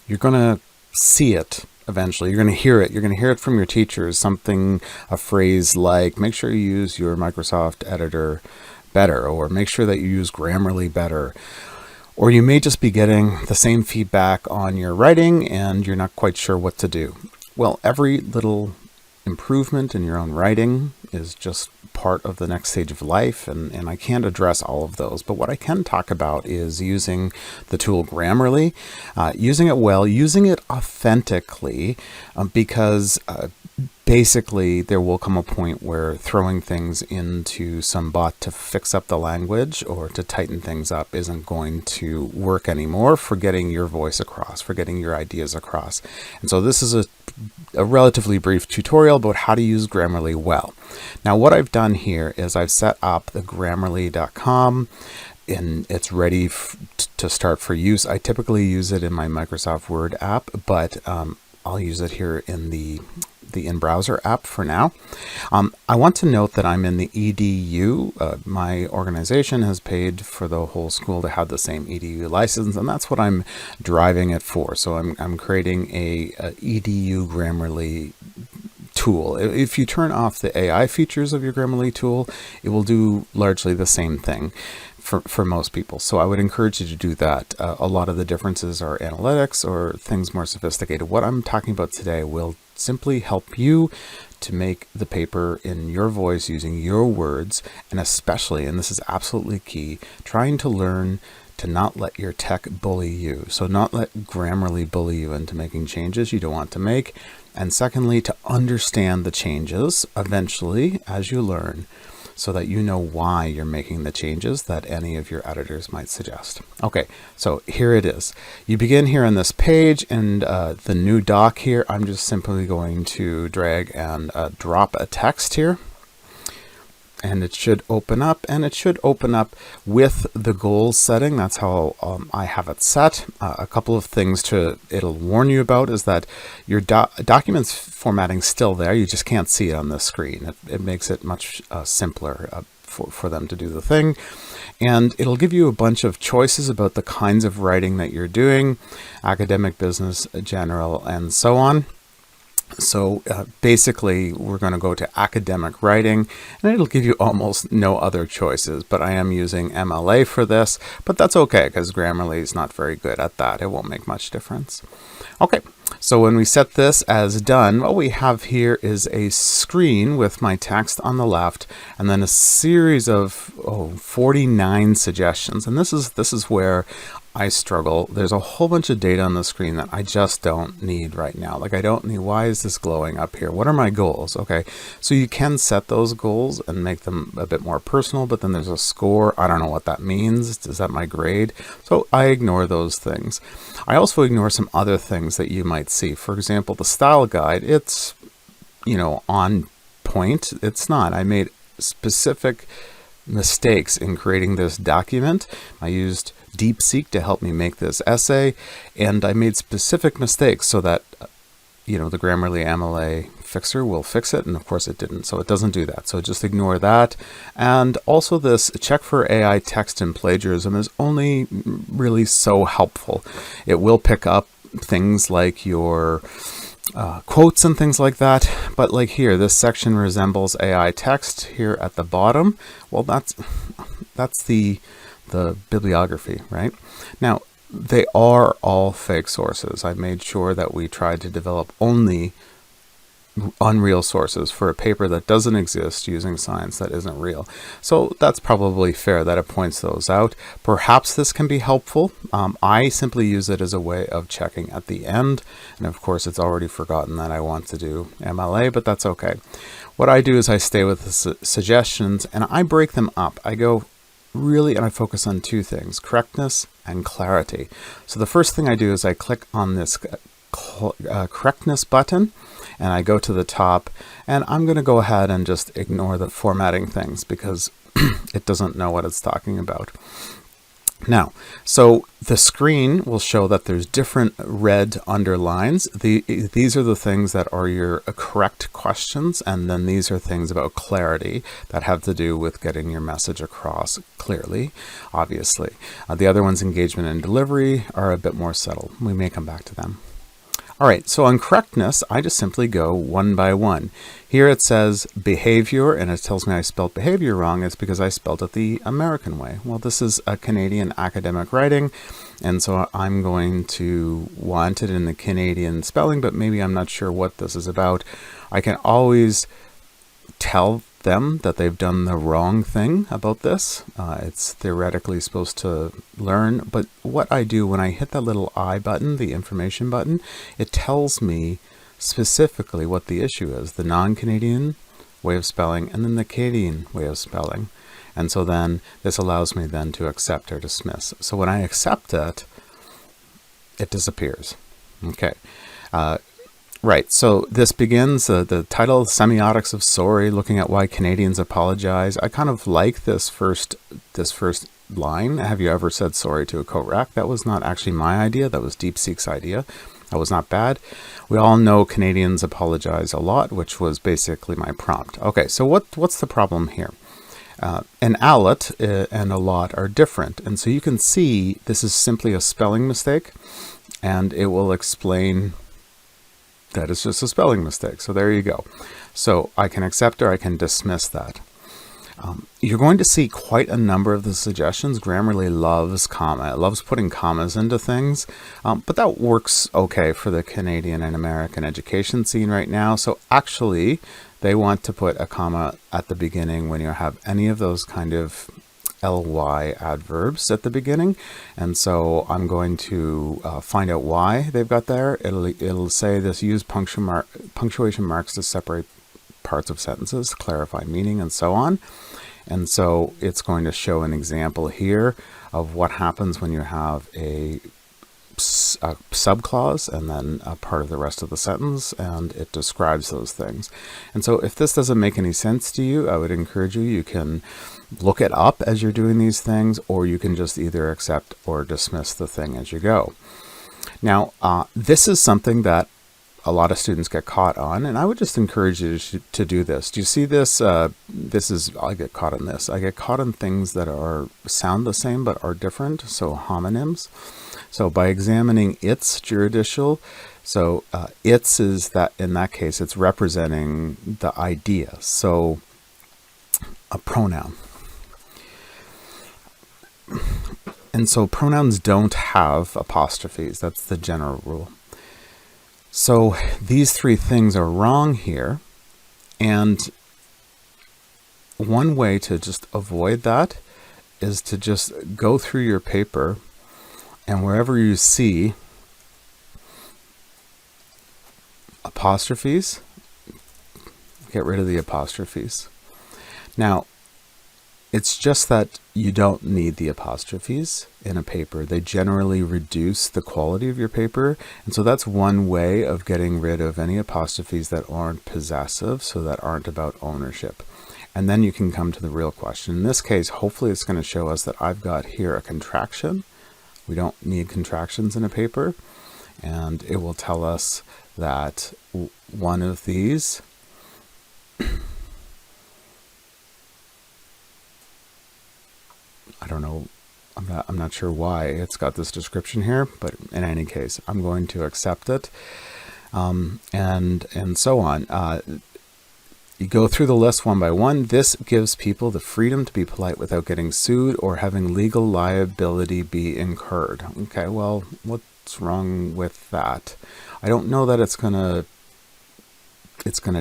you're going to see it eventually. You're going to hear it. You're going to hear it from your teachers. A phrase like, make sure you use your Microsoft editor better, or make sure that you use Grammarly better. Or you may just be getting the same feedback on your writing and you're not quite sure what to do. Well, every little improvement in your own writing is just part of the next stage of life, and I can't address all of those. But what I can talk about is using the tool Grammarly, using it well, using it authentically, because basically there will come a point where throwing things into some bot to fix up the language or to tighten things up isn't going to work anymore for getting your voice across, for getting your ideas across. And so this is a relatively brief tutorial about how to use Grammarly well. Now what I've done here is I've set up the Grammarly.com and it's ready to start for use. I typically use it in my Microsoft Word app, but I'll use it here in the in-browser app for now. I want to note that I'm in the EDU. My organization has paid for the whole school to have the same EDU license, and that's what I'm driving it for. So I'm creating a EDU Grammarly tool. If you turn off the AI features of your Grammarly tool, it will do largely the same thing for most people. So I would encourage you to do that. A lot of the differences are analytics or things more sophisticated. What I'm talking about today will simply help you to make the paper in your voice using your words, and especially, and this is absolutely key, trying to learn to not let your tech bully you. So not let Grammarly bully you into making changes you don't want to make. And secondly, to understand the changes eventually as you learn, so that you know why you're making the changes that any of your editors might suggest. Okay, so here it is. You begin here on this page, and the new doc here, I'm just simply going to drag and drop a text here. And it should open up, and it should open up with the goals setting. That's how I have it set. A couple of things it'll warn you about is that your documents formatting's still there. You just can't see it on the screen. It makes it much simpler for them to do the thing. And it'll give you a bunch of choices about the kinds of writing that you're doing, academic, business, general, and so on. So basically, we're going to go to academic writing, and it'll give you almost no other choices, but I am using MLA for this, but that's okay because Grammarly is not very good at that. It won't make much difference. Okay, so when we set this as done, what we have here is a screen with my text on the left, and then a series of 49 suggestions, and this is where I struggle. There's a whole bunch of data on the screen that I just don't need right now. Like I don't need, why is this glowing up here? What are my goals? Okay, so you can set those goals and make them a bit more personal, but then there's a score. I don't know what that means. Is that my grade? So I ignore those things. I also ignore some other things that you might see. For example, the style guide, it's, on point. It's not. I made specific mistakes in creating this document. I used DeepSeek to help me make this essay, and I made specific mistakes so that the Grammarly MLA fixer will fix it, and of course it didn't, so it doesn't do that. So just ignore that. And also this check for AI text and plagiarism is only really so helpful. It will pick up things like your quotes and things like that, but like here, this section resembles AI text here at the bottom. Well, that's the bibliography, right? Now, they are all fake sources. I made sure that we tried to develop only unreal sources for a paper that doesn't exist using science that isn't real. So that's probably fair that it points those out. Perhaps this can be helpful. I simply use it as a way of checking at the end. And of course, it's already forgotten that I want to do MLA, but that's okay. What I do is I stay with the suggestions and I break them up. I go really, and I focus on two things, correctness and clarity. So the first thing I do is I click on this correctness button and I go to the top, and I'm going to go ahead and just ignore the formatting things because it doesn't know what it's talking about. Now, so the screen will show that there's different red underlines. These are the things that are your correct questions, and then these are things about clarity that have to do with getting your message across clearly, obviously. The other ones, engagement and delivery, are a bit more subtle. We may come back to them. All right, so on correctness, I just simply go one by one. Here it says behavior, and it tells me I spelled behavior wrong. It's because I spelled it the American way. Well, this is a Canadian academic writing, and so I'm going to want it in the Canadian spelling, but maybe I'm not sure what this is about. I can always tell them that they've done the wrong thing about this. It's theoretically supposed to learn, but what I do when I hit that little I button, the information button, it tells me specifically what the issue is, the non-Canadian way of spelling and then the Canadian way of spelling. And so then this allows me then to accept or dismiss. So when I accept it, it disappears. Okay. Right, so this begins, the title, Semiotics of Sorry, looking at why Canadians apologize. I kind of like this first line. Have you ever said sorry to a co-rec? That was not actually my idea. That was DeepSeek's idea. That was not bad. We all know Canadians apologize a lot, which was basically my prompt. Okay, so what's the problem here? An alot and a lot are different. And so you can see this is simply a spelling mistake, and it will explain that it's just a spelling mistake. So there you go. So I can accept or I can dismiss that. You're going to see quite a number of the suggestions. Grammarly loves comma. It loves putting commas into things, but that works okay for the Canadian and American education scene right now. So actually, they want to put a comma at the beginning when you have any of those kind of ly adverbs at the beginning, and so I'm going to find out why they've got there. It'll say this: use punctuation marks to separate parts of sentences, clarify meaning, and so on. And so it's going to show an example here of what happens when you have a subclause and then a part of the rest of the sentence, and it describes those things. And so if this doesn't make any sense to you, I would encourage you can look it up as you're doing these things, or you can just either accept or dismiss the thing as you go. Now, this is something that a lot of students get caught on, and I would just encourage you to do this. Do you see this? I get caught in this. I get caught in things that sound the same but are different, so homonyms. So by examining its juridical, so its is that, in that case, it's representing the idea. So a pronoun. And so pronouns don't have apostrophes. That's the general rule. So these three things are wrong here. And one way to just avoid that is to just go through your paper, and wherever you see apostrophes, get rid of the apostrophes. Now, it's just that you don't need the apostrophes in a paper. They generally reduce the quality of your paper. And so that's one way of getting rid of any apostrophes that aren't possessive, so that aren't about ownership. And then you can come to the real question. In this case, hopefully it's going to show us that I've got here a contraction. We don't need contractions in a paper. And it will tell us that one of these I don't know, I'm not sure why it's got this description here, but in any case, I'm going to accept it, and so on. You go through the list one by one. This gives people the freedom to be polite without getting sued or having legal liability be incurred. Okay, well, what's wrong with that? I don't know that it's gonna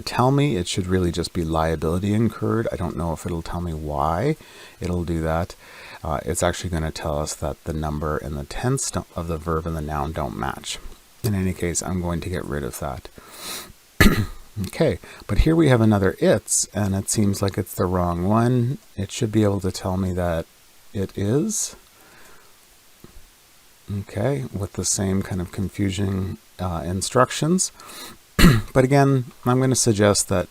tell me. It should really just be liability incurred. I don't know if it'll tell me why it'll do that. It's actually going to tell us that the number and the tense of the verb and the noun don't match. In any case, I'm going to get rid of that. Okay, but here we have another its, and it seems like it's the wrong one. It should be able to tell me that it is. Okay, with the same kind of confusing instructions. But again, I'm going to suggest that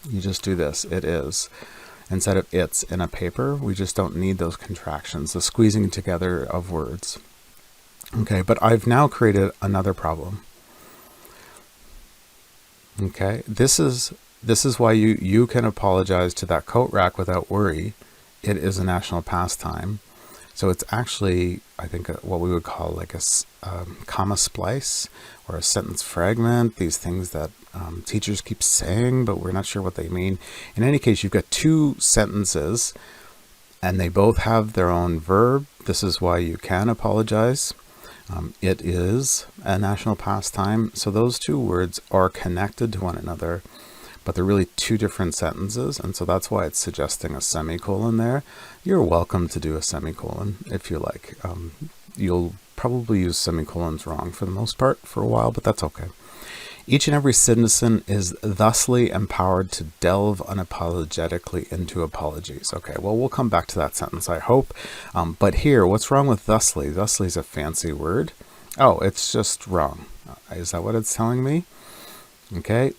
you just do this. It is. instead of it's in a paper. We just don't need those contractions, the squeezing together of words. Okay, but I've now created another problem. Okay, this is why you can apologize to that coat rack without worry. It is a national pastime. So it's actually, I think, what we would call like a comma splice or a sentence fragment, these things that teachers keep saying, but we're not sure what they mean. In any case, you've got two sentences and they both have their own verb. This is why you can apologize. It is a national pastime. So those two words are connected to one another, but they're really two different sentences. And so that's why it's suggesting a semicolon there. You're welcome to do a semicolon if you like. You'll probably use semicolons wrong for the most part for a while, but that's okay. Each and every citizen is thusly empowered to delve unapologetically into apologies. Okay, well, we'll come back to that sentence, I hope. But here, what's wrong with thusly? Thusly is a fancy word. Oh, it's just wrong. Is that what it's telling me? Okay.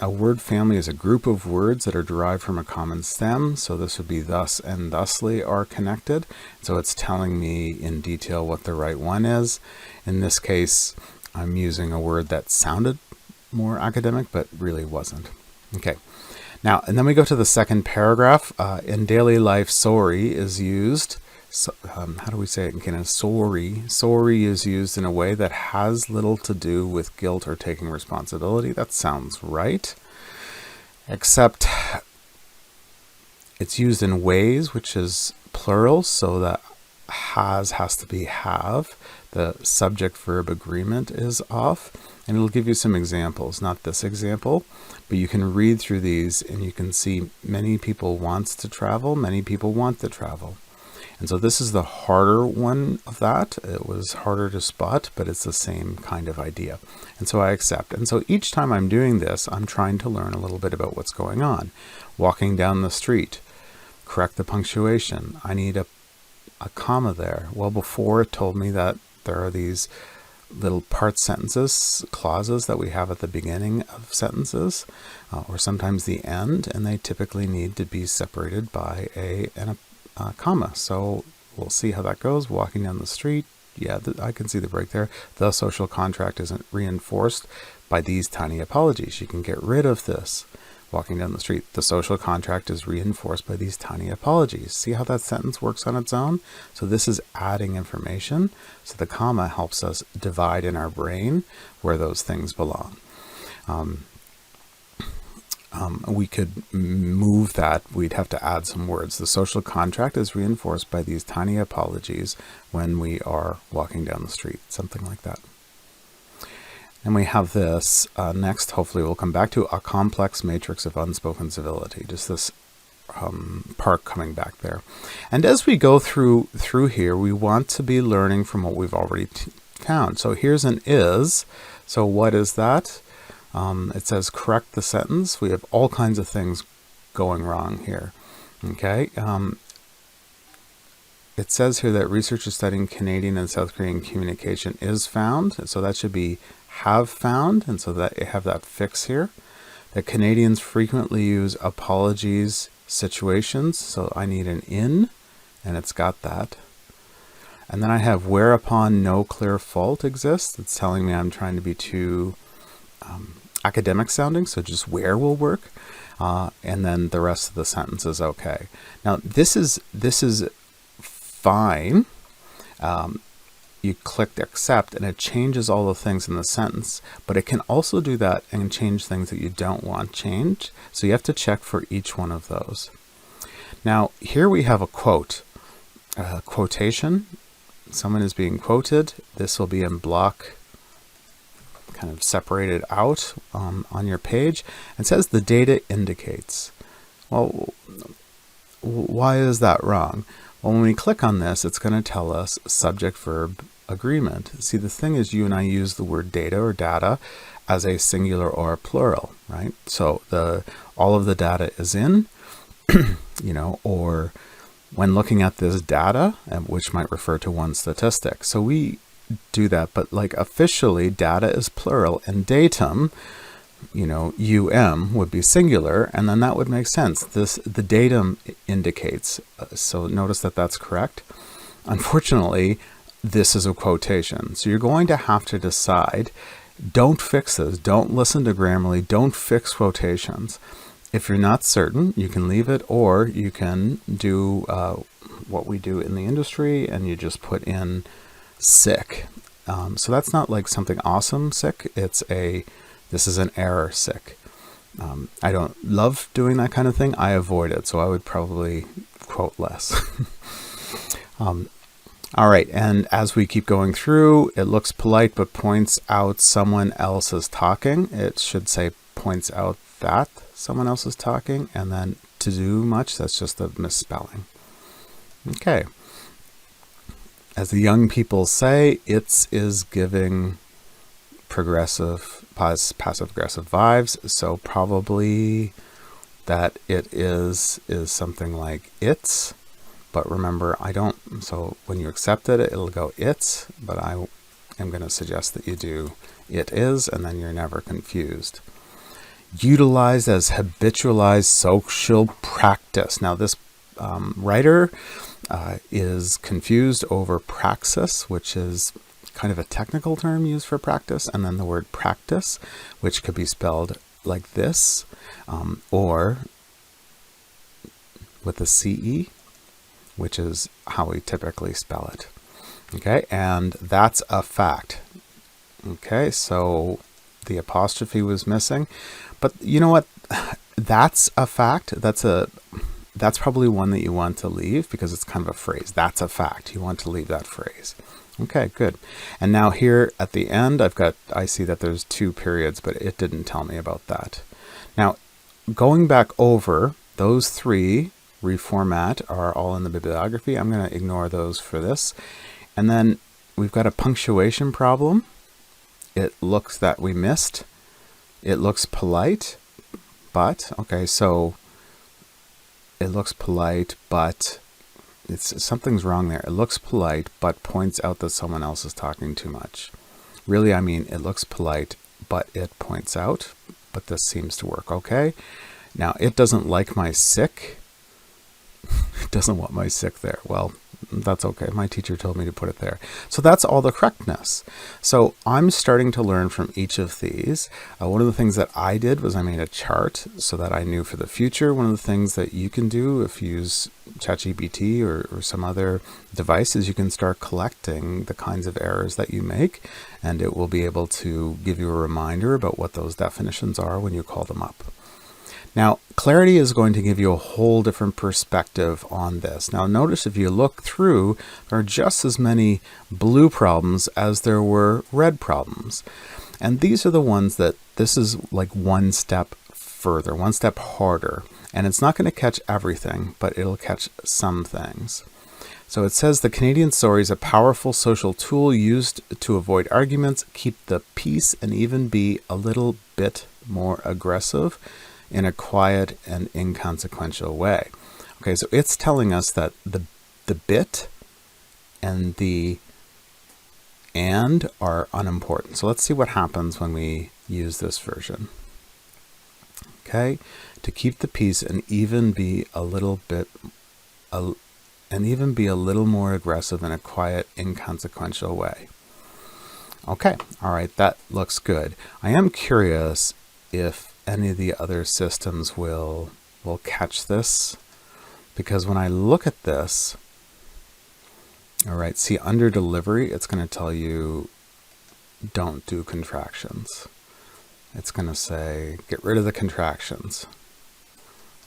A word family is a group of words that are derived from a common stem. So this would be thus and thusly are connected. So it's telling me in detail what the right one is. In this case, I'm using a word that sounded more academic, but really wasn't. Okay. Now, and then we go to the second paragraph. In daily life, sorry is used. So, how do we say it in Canada? Sorry. Sorry is used in a way that has little to do with guilt or taking responsibility. That sounds right. Except it's used in ways, which is plural, so that has to be have. The subject-verb agreement is off. And it'll give you some examples, not this example, but you can read through these and you can see many people wants to travel, many people want to travel. And so this is the harder one of that. It was harder to spot, but it's the same kind of idea. And so I accept. And so each time I'm doing this, I'm trying to learn a little bit about what's going on. Walking down the street, correct the punctuation. I need a comma there. Well, before it told me that there are these little part sentences, clauses that we have at the beginning of sentences, or sometimes the end, and they typically need to be separated by a comma. So we'll see how that goes. Walking down the street, yeah, I can see the break there. The social contract isn't reinforced by these tiny apologies. You can get rid of this. Walking down the street, the social contract is reinforced by these tiny apologies. See how that sentence works on its own? So this is adding information. So the comma helps us divide in our brain where those things belong. We could move that. We'd have to add some words. The social contract is reinforced by these tiny apologies when we are walking down the street, something like that. And we have this next, hopefully we'll come back to a complex matrix of unspoken civility, just this part coming back there. And as we go through here, we want to be learning from what we've already found. So here's an is. So what is that? It says correct the sentence. We have all kinds of things going wrong here. Okay. It says here that research is studying Canadian and South Korean communication is found. So that should be have found, and so that you have that fix here. That Canadians frequently use apologies situations, so I need an in, and it's got that. And then I have whereupon no clear fault exists. It's telling me I'm trying to be too academic sounding, so just where will work, and then the rest of the sentence is okay. Now this is fine. You clicked accept and it changes all the things in the sentence, but it can also do that and change things that you don't want changed. So you have to check for each one of those. Now here we have a quote, quotation. Someone is being quoted. This will be in block, kind of separated out on your page. It says the data indicates. Well, why is that wrong? Well, when we click on this, it's going to tell us subject-verb agreement. See, the thing is you and I use the word data or data as a singular or a plural, right? So all of the data is in, or when looking at this data, which might refer to one statistic. So we do that, but like officially data is plural and datum, would be singular, and then that would make sense. The datum indicates, so notice that that's correct. Unfortunately, this is a quotation. So you're going to have to decide. Don't fix this. Don't listen to Grammarly. Don't fix quotations. If you're not certain, you can leave it, or you can do what we do in the industry, and you just put in sick. So that's not like something awesome sick. This is an error sick. I don't love doing that kind of thing. I avoid it, so I would probably quote less. All right, and as we keep going through, it looks polite but points out someone else is talking. It should say points out that someone else is talking, and then to do much, that's just a misspelling. Okay. As the young people say, it's is giving passive-aggressive vibes, so probably that it is something like it's. But remember, so when you accept it, it'll go it's, but I am going to suggest that you do it is, and then you're never confused. Utilized as habitualized social practice. Now this writer is confused over praxis, which is kind of a technical term used for practice, and then the word practice, which could be spelled like this, or with a CE, which is how we typically spell it. Okay, and that's a fact. Okay, so the apostrophe was missing, but you know what? That's a fact. That's probably one that you want to leave because it's kind of a phrase. That's a fact. You want to leave that phrase. Okay, good. And now here at the end, I see that there's 2 periods, but it didn't tell me about that. Now, going back over those 3 reformat are all in the bibliography. I'm going to ignore those for this. And then we've got a punctuation problem. It looks that we missed. It looks polite, but, okay, so it looks polite, but something's wrong there. It looks polite, but points out that someone else is talking too much. Really, I mean, it looks polite, but it points out, but this seems to work okay. Now, it doesn't like my sick. It doesn't want my sick there. Well, that's okay. My teacher told me to put it there. So that's all the correctness. So I'm starting to learn from each of these. One of the things that I did was I made a chart so that I knew for the future. One of the things that you can do if you use ChatGPT or some other device is you can start collecting the kinds of errors that you make, and it will be able to give you a reminder about what those definitions are when you call them up. Now, Clarity is going to give you a whole different perspective on this. Now, notice if you look through, there are just as many blue problems as there were red problems. And these are the ones that this is like one step further, one step harder. And it's not going to catch everything, but it'll catch some things. So it says the Canadian story is a powerful social tool used to avoid arguments, keep the peace, and even be a little bit more aggressive in a quiet and inconsequential way. Okay, so it's telling us that the bit and the and are unimportant. So let's see what happens when we use this version. Okay, to keep the peace and even be a little more aggressive in a quiet, inconsequential way. Okay, all right, that looks good. I am curious if any of the other systems will catch this, because when I look at this, all right, see under delivery, it's going to tell you don't do contractions. It's going to say get rid of the contractions,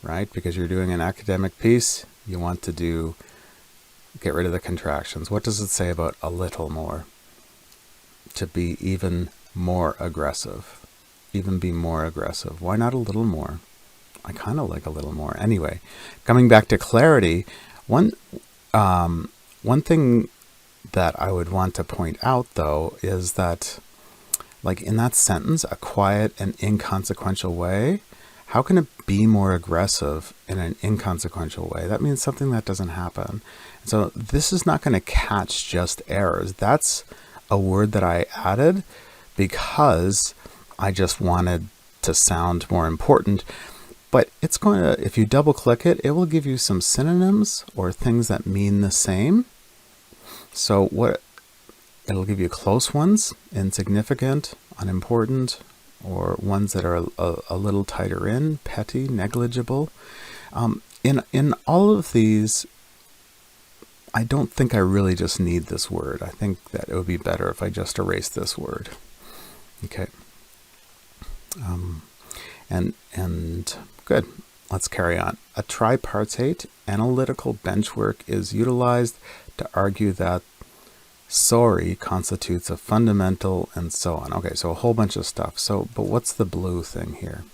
right? Because you're doing an academic piece, you want to get rid of the contractions. What does it say about a little more? To be even more aggressive. Even be more aggressive. Why not a little more? I kind of like a little more. Anyway, coming back to Clarity, one thing that I would want to point out, though, is that, like in that sentence, a quiet and inconsequential way, how can it be more aggressive in an inconsequential way? That means something that doesn't happen. So this is not going to catch just errors. That's a word that I added because I just wanted to sound more important. But it's going to, if you double click it, it will give you some synonyms or things that mean the same. So it'll give you close ones, insignificant, unimportant, or ones that are a little tighter in, petty, negligible. In all of these, I don't think I really just need this word. I think that it would be better if I just erase this word. Okay. And good. Let's carry on. A tripartite analytical benchwork is utilized to argue that sorry constitutes a fundamental and so on. Okay, so a whole bunch of stuff. But what's the blue thing here?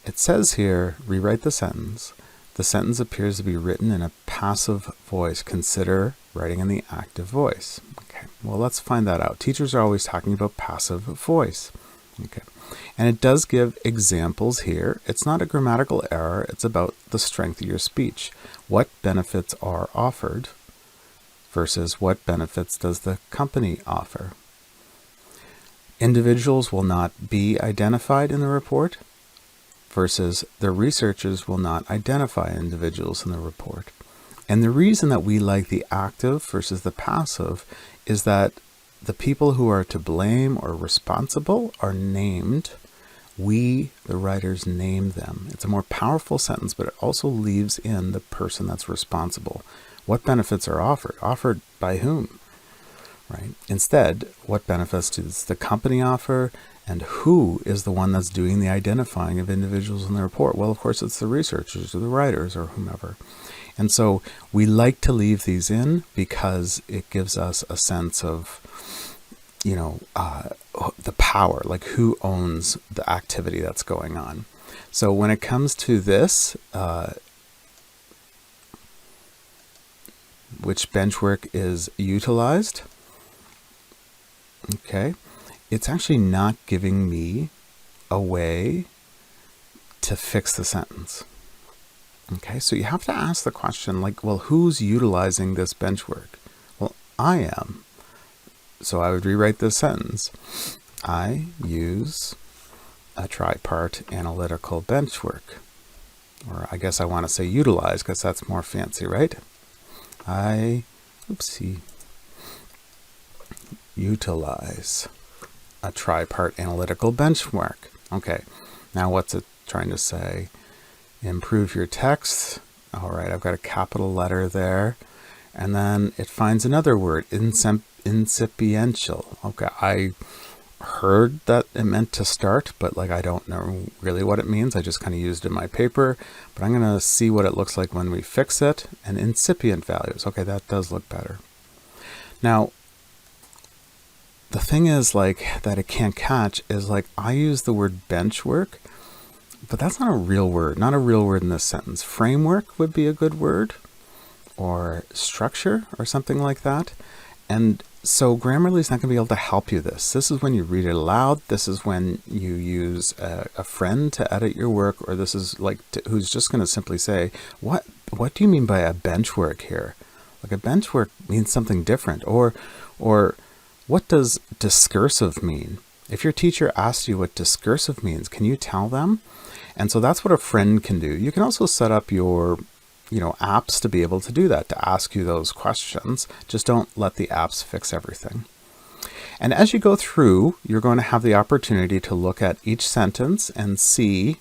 It says here, rewrite the sentence. The sentence appears to be written in a passive voice. Consider writing in the active voice. Okay, well, let's find that out. Teachers are always talking about passive voice. Okay, and it does give examples here. It's not a grammatical error. It's about the strength of your speech. What benefits are offered versus what benefits does the company offer? Individuals will not be identified in the report versus the researchers will not identify individuals in the report. And the reason that we like the active versus the passive is that the people who are to blame or responsible are named. We, the writers, name them. It's a more powerful sentence, but it also leaves in the person that's responsible. What benefits are offered? Offered by whom? Right? Instead, what benefits does the company offer, and who is the one that's doing the identifying of individuals in the report? Well, of course, it's the researchers or the writers or whomever. And so we like to leave these in because it gives us a sense of, the power, like who owns the activity that's going on. So when it comes to this, which benchwork is utilized, okay, it's actually not giving me a way to fix the sentence. Okay, so you have to ask the question, like, well, who's utilizing this benchwork? Well, I am. So I would rewrite this sentence. I use a tripart analytical benchwork. Or I guess I want to say utilize because that's more fancy, right? Utilize a tripart analytical benchmark. Okay, now what's it trying to say? Improve your text. All right, I've got a capital letter there. And then it finds another word, incipiential. Okay, I heard that it meant to start, but I don't know really what it means. I just kind of used it in my paper, but I'm going to see what it looks like when we fix it. And incipient values. Okay, that does look better. Now, the thing is that it can't catch is I use the word benchwork, but that's not a real word, not a real word in this sentence. Framework would be a good word, or structure or something like that. And so Grammarly is not going to be able to help you this. This is when you read it aloud. This is when you use a friend to edit your work, or this is who's just going to simply say, what do you mean by a benchwork here? A benchwork means something different. Or what does discursive mean? If your teacher asks you what discursive means, can you tell them? And so that's what a friend can do. You can also set up your apps to be able to do that, to ask you those questions. Just don't let the apps fix everything. And as you go through, you're going to have the opportunity to look at each sentence and see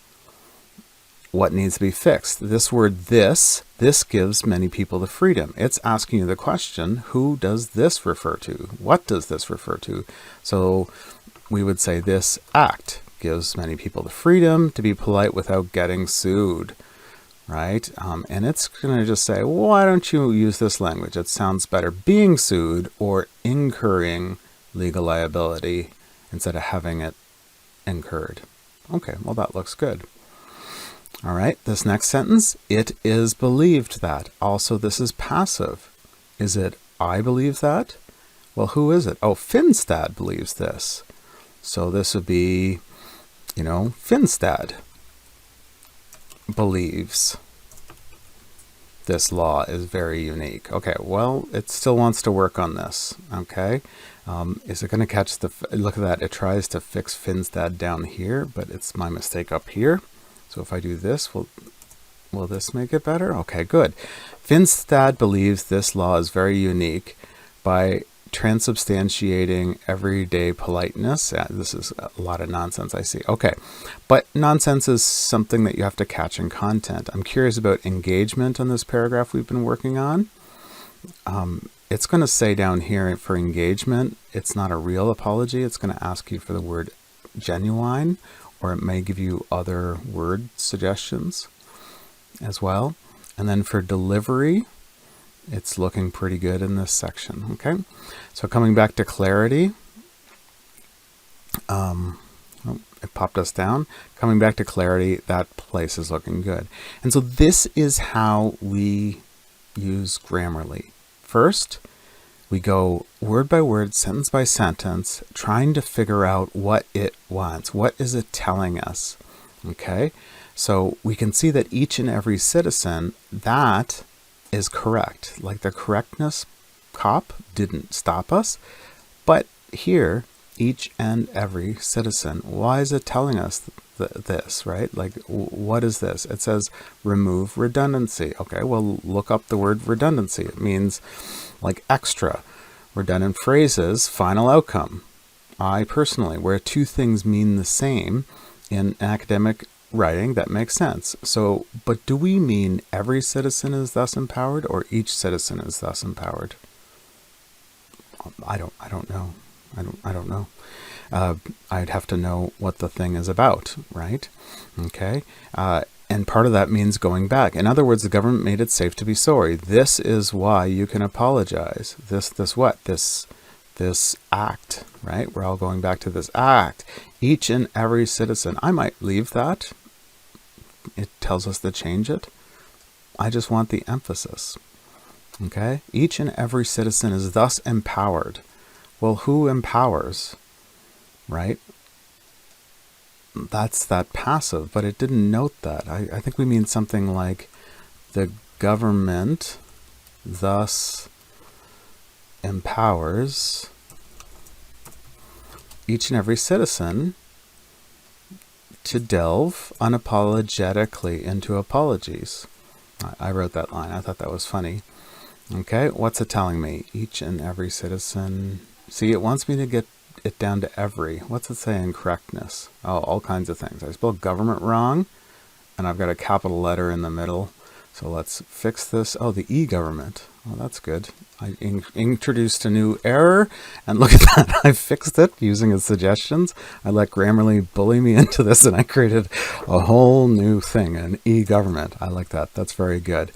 what needs to be fixed. This word this gives many people the freedom. It's asking you the question, who does this refer to? What does this refer to? So we would say this act gives many people the freedom to be polite without getting sued. Right? And it's going to just say, why don't you use this language? It sounds better being sued or incurring legal liability instead of having it incurred. Okay, well, that looks good. All right, this next sentence, it is believed that. Also, this is passive. Is it I believe that? Well, who is it? Oh, Finstad believes this. So this would be, Finstad believes this law is very unique. Okay, well, it still wants to work on this. Okay, is it going to catch the, look at that, it tries to fix Finstad down here, but it's my mistake up here. So if I do this, will this make it better? Okay, good. Finstad believes this law is very unique by transubstantiating everyday politeness. This is a lot of nonsense, I see. Okay, but nonsense is something that you have to catch in content. I'm curious about engagement on this paragraph we've been working on. It's going to say down here for engagement, it's not a real apology. It's going to ask you for the word genuine, or it may give you other word suggestions as well. And then for delivery, it's looking pretty good in this section. Okay, so coming back to clarity, it popped us down. Coming back to clarity, that place is looking good. And so this is how we use Grammarly. First, we go word by word, sentence by sentence, trying to figure out what it wants. What is it telling us? Okay, so we can see that each and every citizen, that is correct. Like the correctness cop didn't stop us, but here, each and every citizen, why is it telling us this, right? Like, what is this? It says remove redundancy. Okay, well, look up the word redundancy. It means like extra. Redundant phrases, final outcome. I personally, where two things mean the same in academic writing, that makes sense. So, but do we mean every citizen is thus empowered, or each citizen is thus empowered? I don't know. I don't know. I'd have to know what the thing is about, right? Okay. And part of that means going back. In other words, the government made it safe to be sorry. This is why you can apologize. This act, right? We're all going back to this act. Each and every citizen. I might leave that. It tells us to change it. I just want the emphasis. Okay? Each and every citizen is thus empowered. Well, who empowers? Right? That's that passive, but it didn't note that. I think we mean something like the government thus empowers each and every citizen to delve unapologetically into apologies. I wrote that line. I thought that was funny. Okay, what's it telling me? Each and every citizen. See, it wants me to get it down to every. What's it say in correctness? Oh, all kinds of things. I spelled government wrong, and I've got a capital letter in the middle. So let's fix this. Oh, the e-government. Well, that's good. I introduced a new error, and look at that. I fixed it using his suggestions. I let Grammarly bully me into this, and I created a whole new thing, an e-government. I like that. That's very good.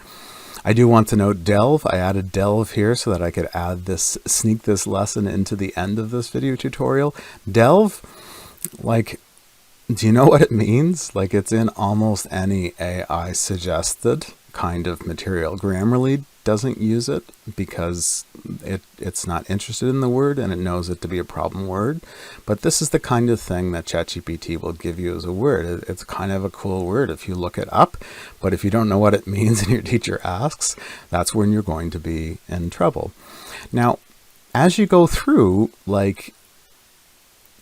I do want to note delve. I added delve here so that I could add this, sneak this lesson into the end of this video tutorial. Delve, like, do you know what it means? Like, it's in almost any AI suggested kind of material. Grammarly doesn't use it because it's not interested in the word and it knows it to be a problem word. But this is the kind of thing that ChatGPT will give you as a word. It's kind of a cool word if you look it up, but if you don't know what it means and your teacher asks, that's when you're going to be in trouble. Now, as you go through, like,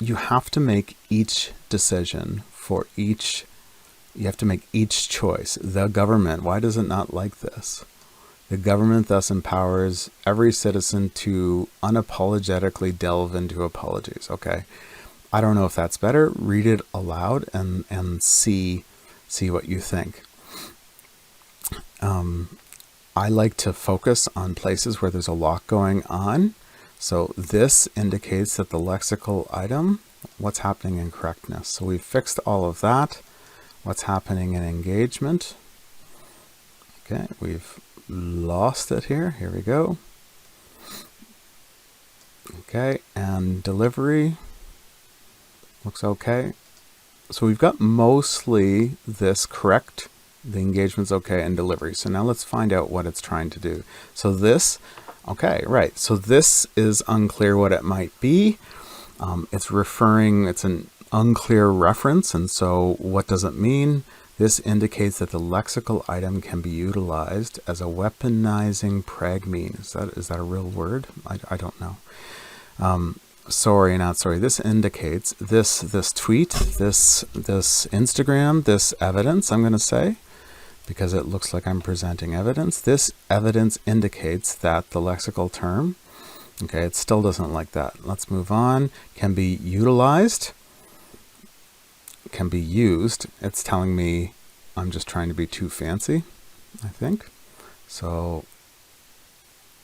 you have to make each decision for each, you have to make each choice. The government, why does it not like this? The government thus empowers every citizen to unapologetically delve into apologies. Okay, I don't know if that's better. Read it aloud and see what you think. I like to focus on places where there's a lot going on. So this indicates that the lexical item, what's happening in correctness. So we've fixed all of that. What's happening in engagement? Okay, we've lost it here. Here we go. Okay, and delivery looks okay. So we've got mostly this correct. The engagement's okay, and delivery. So now let's find out what it's trying to do. So this, okay, right. So this is unclear what it might be. It's an unclear reference, and so what does it mean? This indicates that the lexical item can be utilized as a weaponizing pragmeme. Is that a real word? I don't know. Sorry, not sorry. This indicates this tweet, this Instagram, this evidence, I'm going to say, because it looks like I'm presenting evidence. This evidence indicates that the lexical term, okay, it still doesn't like that. Let's move on. Can be utilized, can be used. It's telling me I'm just trying to be too fancy, I think. So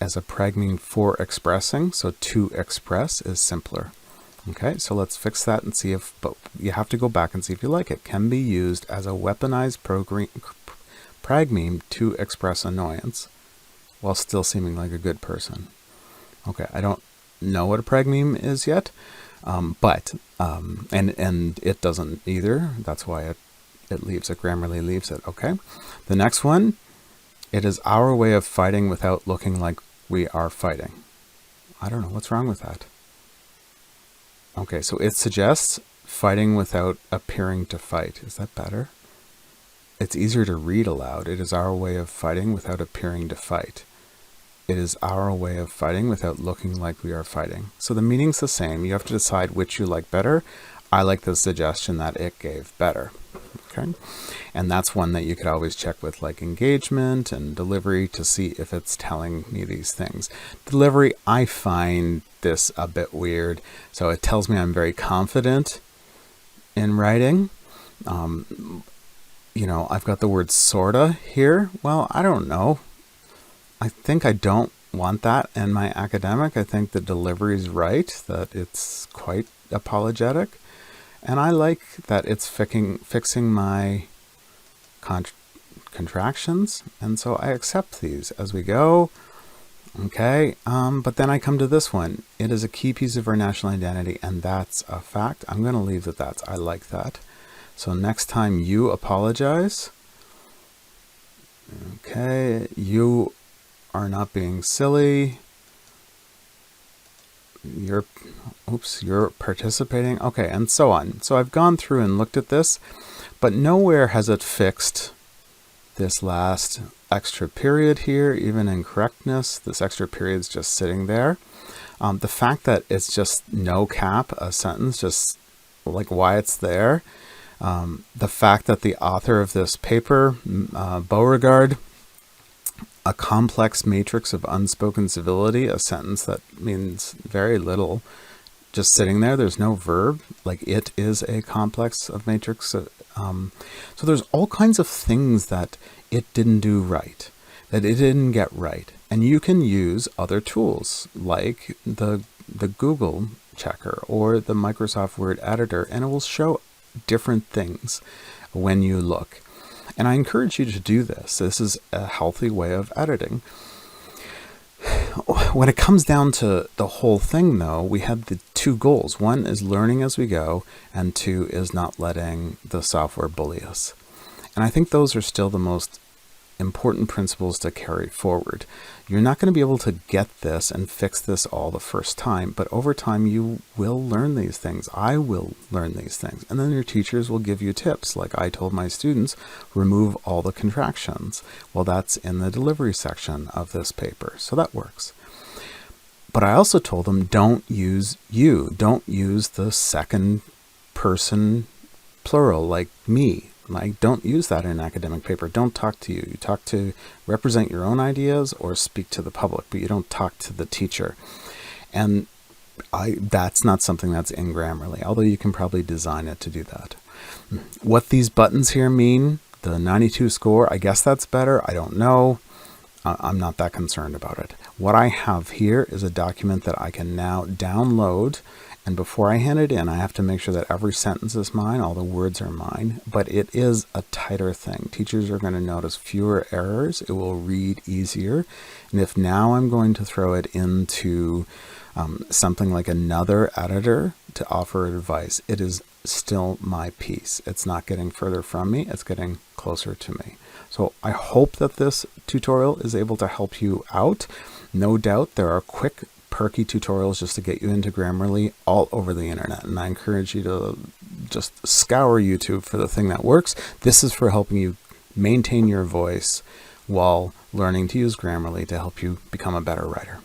as a pragmeme for expressing, so to express is simpler. Okay, so let's fix that and see if, but you have to go back and see if you like it. Can be used as a weaponized pragmeme to express annoyance while still seeming like a good person. Okay, I don't know what a pragmeme is yet, but it doesn't either. That's why it leaves it. Grammarly leaves it. Okay, the next one. It is our way of fighting without looking like we are fighting. I don't know. What's wrong with that? Okay, so it suggests fighting without appearing to fight. Is that better? It's easier to read aloud. It is our way of fighting without appearing to fight. It is our way of fighting without looking like we are fighting. So the meaning's the same. You have to decide which you like better. I like the suggestion that it gave better. Okay, and that's one that you could always check with like engagement and delivery to see if it's telling me these things. Delivery, I find this a bit weird. So it tells me I'm very confident in writing. I've got the word sorta here. Well, I don't know. I think I don't want that in my academic. I think the delivery is right, that it's quite apologetic. And I like that it's fixing my contractions. And so I accept these as we go. Okay. But then I come to this one. It is a key piece of our national identity. And that's a fact. I'm going to leave that that's. I like that. So next time you apologize. Okay. You are not being silly. You're participating. Okay, and so on. So I've gone through and looked at this, but nowhere has it fixed this last extra period here, even in correctness. This extra period's just sitting there. The fact that it's just no cap, a sentence, just like why it's there. The fact that the author of this paper, Beauregard, a complex matrix of unspoken civility, a sentence that means very little, just sitting there. There's no verb, like it is a complex of matrix. So there's all kinds of things that it didn't do right, that it didn't get right. And you can use other tools like the Google checker or the Microsoft Word editor, and it will show different things when you look. And I encourage you to do this. This is a healthy way of editing. When it comes down to the whole thing, though, we have the two goals. One is learning as we go, and two is not letting the software bully us. And I think those are still the most important principles to carry forward. You're not going to be able to get this and fix this all the first time, but over time you will learn these things. I will learn these things. And then your teachers will give you tips. Like I told my students, remove all the contractions. Well, that's in the delivery section of this paper. So that works. But I also told them, don't use you. Don't use the second person plural like me. Like, don't use that in an academic paper. Don't talk to you. You talk to represent your own ideas or speak to the public, but you don't talk to the teacher. And that's not something that's in Grammarly, although you can probably design it to do that. What these buttons here mean, the 92 score, I guess that's better. I don't know. I'm not that concerned about it. What I have here is a document that I can now download. And before I hand it in, I have to make sure that every sentence is mine, all the words are mine, but it is a tighter thing. Teachers are going to notice fewer errors. It will read easier. And if now I'm going to throw it into something like another editor to offer advice, it is still my piece. It's not getting further from me. It's getting closer to me. So I hope that this tutorial is able to help you out. No doubt there are quick perky tutorials just to get you into Grammarly all over the internet. And I encourage you to just scour YouTube for the thing that works. This is for helping you maintain your voice while learning to use Grammarly to help you become a better writer.